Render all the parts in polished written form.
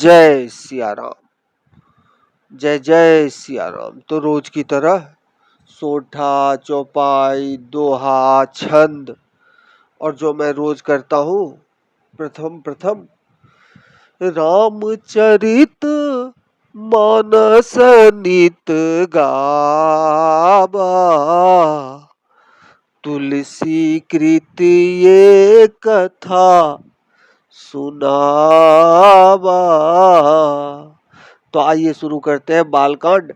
जय सिया राम। जय जय सिया राम। तो रोज की तरह सोठा, चौपाई, दोहा, छंद और जो मैं रोज करता हूँ प्रथम प्रथम रामचरित मानस नित गावा, तुलसी कृत ये कथा सुनावा। तो आइए शुरू करते हैं बालकांड।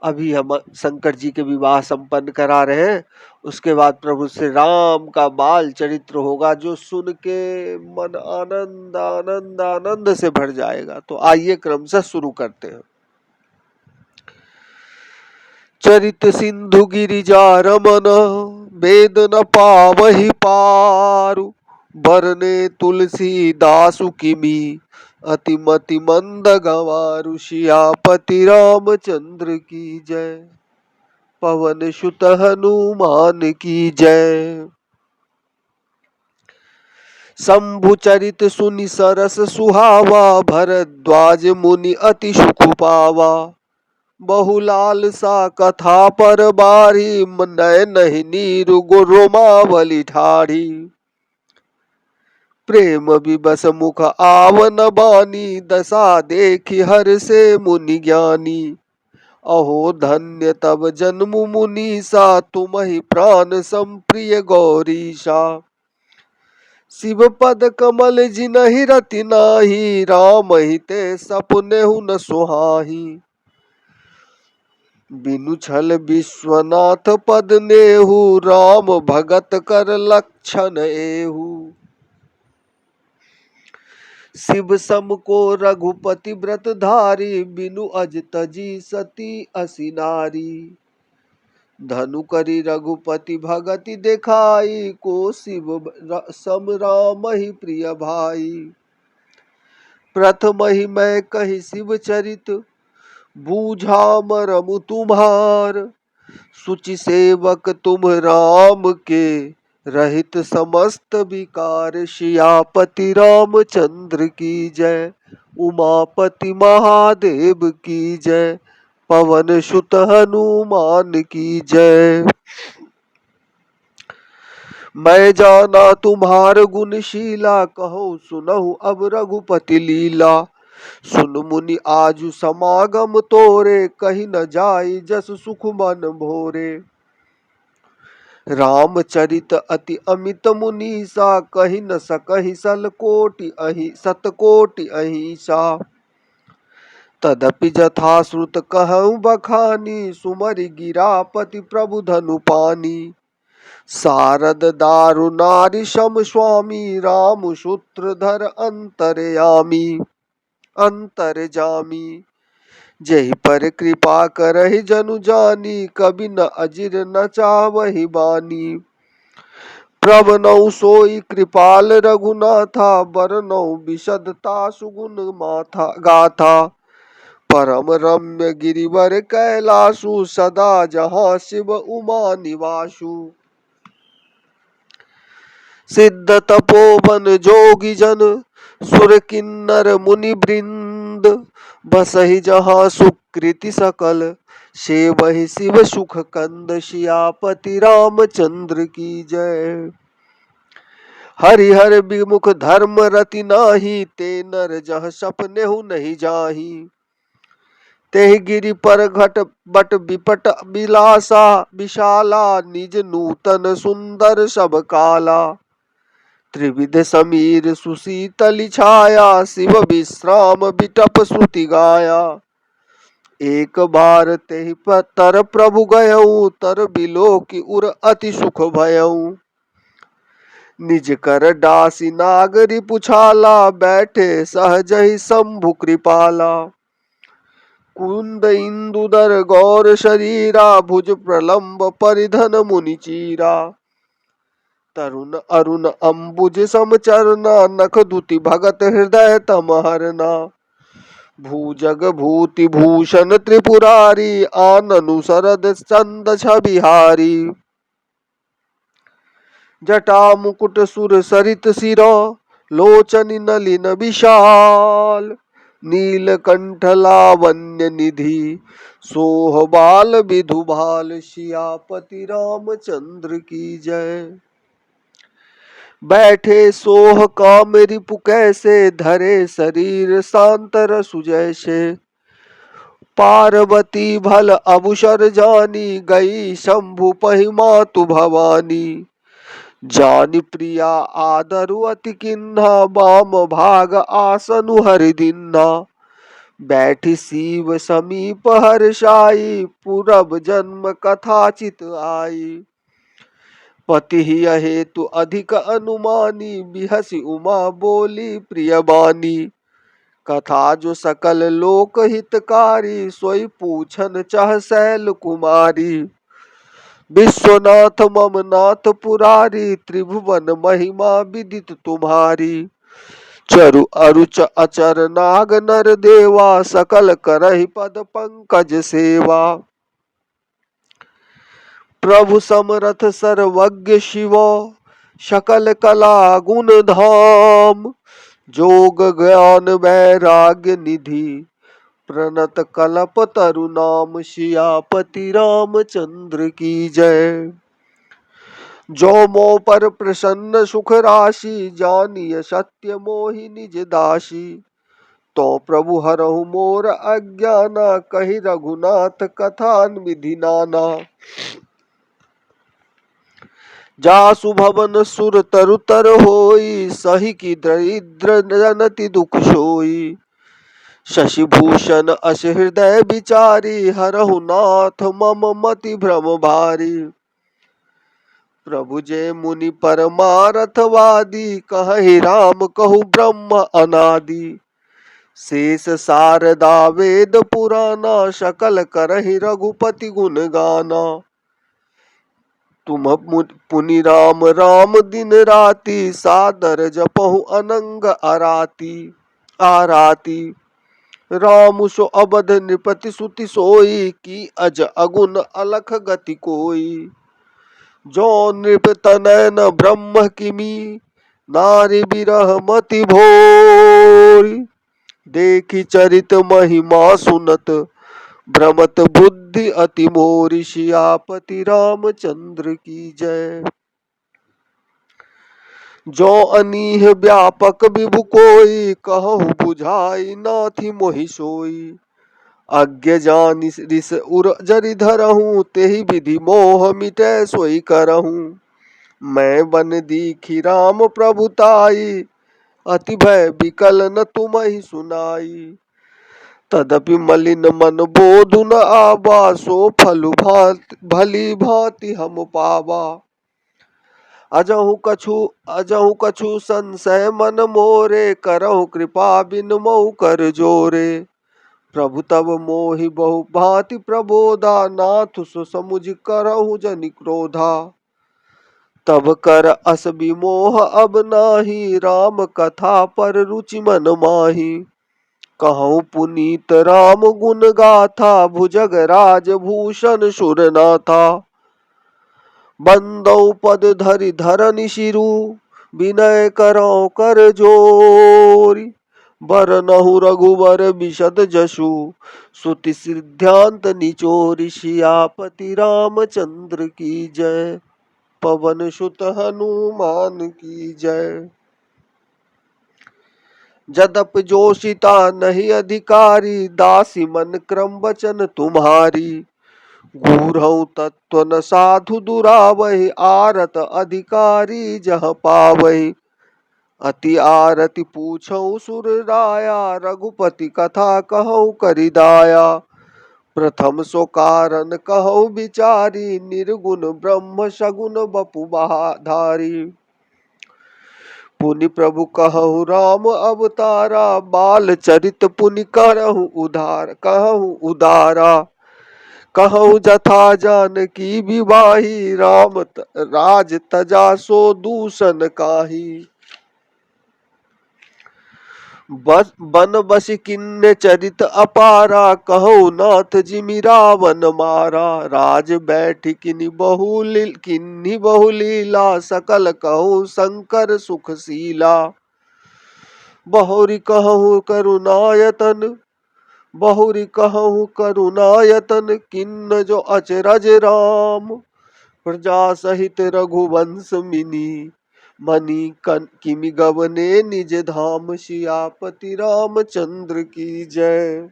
अभी हम शंकर जी के विवाह संपन्न करा रहे हैं, उसके बाद प्रभु श्री राम का बाल चरित्र होगा जो सुन के मन आनंद आनंद आनंद से भर जाएगा। तो आइए क्रमशः शुरू करते हैं। चरित सिंधु गिरिजा रमन, वेद न पावहि पारु, बरने तुलसी दासु किमी, अतिमति मंद गंवारु। सियापति रामचंद्र की जय, पवन सुत हनुमान की जय। शंभु चरित सुनि सरस सुहावा, भरद्वाज मुनि अति सुख पावा। बहुलाल सा कथा पर बारी, नयन नीरु रोमावली ठाढ़ी। प्रेम विबस मुख आवन बानी, दशा देखि हर से मुनि ज्ञानी। अहो धन्य तब जन्म मुनीसा, तुम्हि प्राण संप्रिय गौरीशा। शिव पद कमल जिनहि रति नाही, राम हिते सपनेहु न सुहाही। बिनु छल विश्वनाथ पद नेहु, राम भगत कर लक्षण एहु। शिव सम को रघुपति व्रत धारी, बिनु अज तजी सती असी नारी। धनु करी रघुपति भगति देखाई, को शिव सम राम ही प्रिय भाई। प्रथम ही मैं कही शिव चरित, बूझा मरमु तुम्हार। सुचि सेवक तुम राम के, रहित समस्त विकार। सियापति रामचंद्र की जय, उमापति महादेव की जय, पवन सुत हनुमान की जय। मैं जाना तुम्हार गुणशीला, कहो सुनहु अब रघुपति लीला। सुन मुनि आजु समागम तोरे, कही न जाई जस सुख मन भोरे। रामचरित अति अमित मुनीसा, कही न सकहि सतकोटि अहिंसा। तदपि जथा श्रुत कहूँ बखानी, सुमरि गिरापति प्रभु धनु पानी। शारद दारु नारी सम स्वामी, राम सूत्रधर अंतरयामी। अंतरजामी जहि पर कृपा करहि जनु जानी, कभी न अजिर न चावहि बानी। प्रभनौ सोई कृपाल रघुनाथा, बरनौ विशदता सुगुण माथा गाथा। परम रम्य गिरिवर कैलासु, सदा जहाँ शिव उमा निवासु। सिद्ध तपोवन जोगी जन, सुर किन्नर मुनि वृंद। बसहि जहाँ सुकृति सकल, सेवहि शिव सुख कंद। सियापति रामचंद्र की जय। हरिहर विमुख धर्म रति नाही, ते नर जह सपनेहु नहीं जाही। तेहि गिरि पर घट बट बिपट बिलासा, विशाला निज नूतन सुंदर सब काला। त्रिविध समीर सुशीतलि छाया, शिव विश्राम बिटप श्रुति गाया। एक बार तेहि तर प्रभु गयऊ, तर बिलोकि उर अति सुख भयऊ। निज कर डासी नागरी पुछाला, बैठे सहजहि शंभु कृपाला। कुंद इंदुदर गौर शरीरा, भुज प्रलंब परिधन मुनि चीरा। तरुण अरुण अम्बुज समचरना, नख दुति भगत हृदय तम हरना। भूजग भूति भूषण त्रिपुरारी, आननु शरद चंद छबिहारी। जटा मुकुट सुर सरित सिरो, लोचन नलिन विशाल। नीलकंठ लावण्य निधि सोह बाल विधु भाल सियापति रामचंद्र की जय। बैठे सोह काम रिपु कैसे धरे शरीर सांतर सुजैसे पार्वती भल अबुसर जानी गई शंभु पहिमातु भवानी जानि प्रिया आदरु अति किन्हा बाम भाग आसनु हरि दिन्हा बैठी शिव समीप हर्षाई पूरब जन्म कथाचित आई पति हेतु अधिक अनुमानी बिहसी उमा बोली प्रियबानी कथा जो सकल लोक हितकारी सोई पूछन चह शैल कुमारी विश्वनाथ मम नाथ पुरारी त्रिभुवन महिमा विदित तुम्हारी चरु अरुच अचर नाग नर देवा सकल करहि पद पंकज सेवा प्रभु समरथ सर्वज्ञ शिव सकल कला गुण धाम जोग ज्ञान वैराग्य निधि प्रणत कलप तरु नाम सियापति रामचंद्र की जय। जो मो पर प्रसन्न सुख राशि जानिय सत्य मोहि निज दासी तो प्रभु हरहु मोर अज्ञाना कहि रघुनाथ कथान विधि नाना जासु भवन सुर तरु तर होई सही की दरिद्र जनति दुख सोई शशि भूषण अस हृदय विचारी हरहु नाथ मम मति भ्रम भारी प्रभु जे मुनि परमारथवादी कहि राम कहु ब्रह्म अनादि शेष शारदा वेद पुराना सकल करहि रघुपति गुण गाना तुम पुनि राम राम दिन राति सादर जपहु अनंग आराती राम सो अबध नृपति सुति सोई की अज अगुन अलख गति कोई जो नृप तनयन ब्रह्म किमी नारी बिरह मति भोरी देखी चरित महिमा सुनत भ्रमत बुद्धि अति मोरी सियापति रामचंद्र की जय। जो अनीह व्यापक विभु कोई कहु बुझाई नाथि मोहि सोई अज्ञ जानि रिस उर जरि धरहूँ तेहि विधि मोह मिटै सोई करहूँ मैं बन दीखी राम प्रभुताई अति भय विकल न तुम्हि सुनाई तदपि मलिन मन बोधु न आबा सो फलु भली भांति हम पावा अजहु कछु संशय मन मोरे करहु कृपा बिन मऊ कर जोरे प्रभु तब मोहि बहु भांति प्रबोधा नाथ सो समुझ करहु जनि क्रोधा तब कर अस विमोह अब नाही राम कथा पर रुचि मन माही कहूँ पुनीत राम गुण गाथा भुजग राज भूषण सुरनाथा बंदौ पद धरि धरनि शिरु विनय करो कर जोरी बरनहु रघुवर बिशद जसु सुति सिद्धांत निचोरी सियापति रामचंद्र की जय। पवन सुत हनुमान की जय। जदप जोशिता नहीं अधिकारी दासी मन क्रम वचन तुम्हारी गूढ़ऊ तत्व न साधु दुरावहि आरत अधिकारी जह पावहि अति आरति पूछऊ सुर राया रघुपति कथा कहऊ करिदाया प्रथम सो कारण कहऊ विचारी निर्गुण ब्रह्म सगुण बपु धारी पुनि प्रभु कहु राम अवतारा बाल चरित पुनि कहु उदारा कहु जथा जानकी विवाही राम राज तजा सो दूषण काही बन बस किन्ने चरित अपारा कहु नाथ जिमि रावण मारा राज बैठ किन्नि बहु लीला सकल कहु शंकर सुख शीला बहुरी कहूँ करुणायतन, बहुरी कहूँ करुणायतन, किन्न जो अचरज राम। प्रजा सहित रघुवंश मिनी, मनी किमि गवने निज धाम। सियापति रामचंद्र की जय।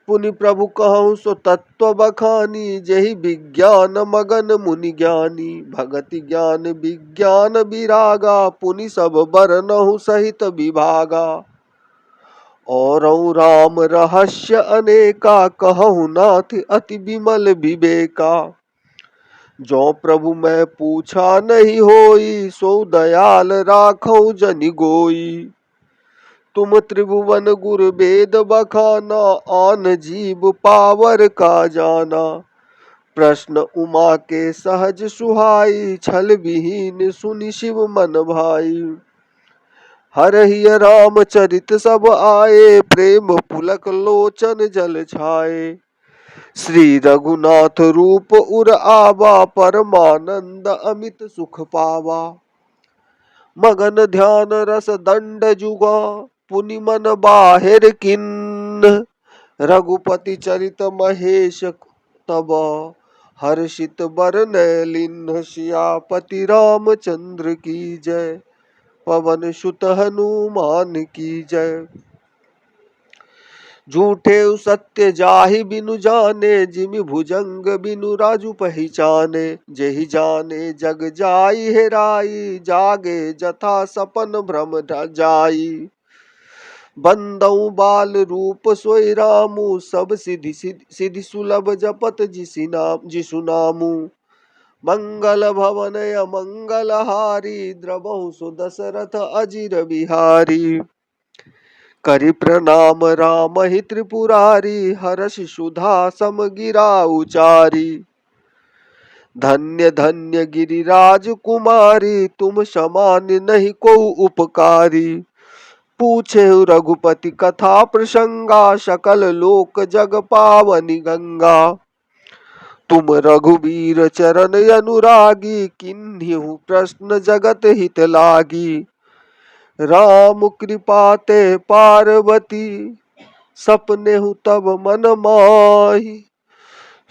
पुनि प्रभु कहूँ सो तत्व बखानी, जहि विज्ञान मगन मुनि ज्ञानी। भगति ज्ञान विज्ञान विरागा, पुनि सब बरनहु सहित विभागा। औरऊ राम रहस्य अनेका, कहूँ नाथ अति विमल विवेका। जो प्रभु मैं पूछा नहीं होई, सो दयाल राखौ जनि गोई। तुम त्रिभुवन गुर वेद बखाना, आन जीव पावर का जाना। प्रश्न उमा के सहज सुहाई, छल विहीन सुनि शिव मन भाई। हरहि रामचरित सब आए, प्रेम पुलक लोचन जल छाए। श्री रघुनाथ रूप उर आवा, परमानंद अमित सुख पावा। मगन ध्यान रस दंड जुगा, पुनि मन बाहिर किन्न। रघुपति चरित महेश तब, हर्षित बरन लिन्न। सियापति रामचंद्र की जय, पवन सुत हनुमान की जय। झूठे सत्य जाहि बिनु जाने, जिमि भुजंग बिनु राजु पहचाने। जेहि जाने जग जाई हेराई, जागे जथा सपन भ्रम जाई। बंदऊ बाल रूप सोई रामू, सब सिद्धि सुलभ जपत जिसु नामू। मंगल भवन अमंगल हारी, द्रवहु सो दशरथ अजिर बिहारी। करि प्रणाम राम ही त्रिपुरारी, हरष सुधा सम गिरा उचारी। धन्य धन्य गिरिराज कुमारी, तुम समान नहीं को उपकारी। पूछे रघुपति कथा प्रसंगा, सकल लोक जग पावनी गंगा। तुम रघुबीर चरण अनुरागी, किन्हीं प्रश्न जगत हित लागी। राम कृपा ते पार्वती, सपने तब मन माही।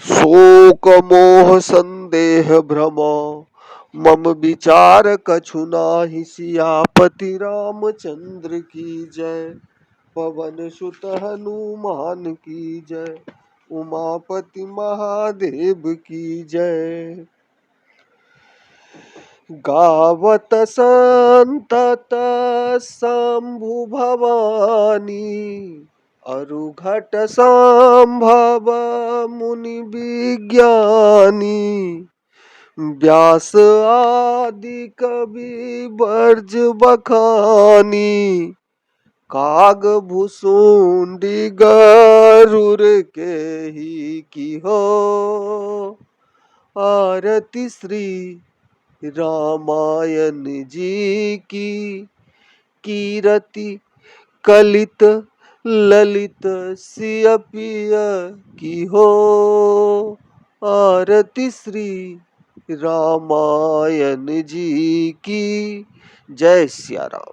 शोक मोह संदेह भ्रम, मम विचार कछु नाही। सियापति रामचंद्र की जय, पवन सुत हनुमान की जय। उमापति महादेव की जय। गावत संतत शंभु भवानी, अरु घट संभव मुनि विज्ञानी। व्यास आदि कवि बर्ज बखानी, काग भुसुंडी गरुर के ही की हो। आरती श्री रामायण जी की, कीरति कलित ललित सिय पिय की हो। आरती श्री रामायण जी की। जय सिया राम।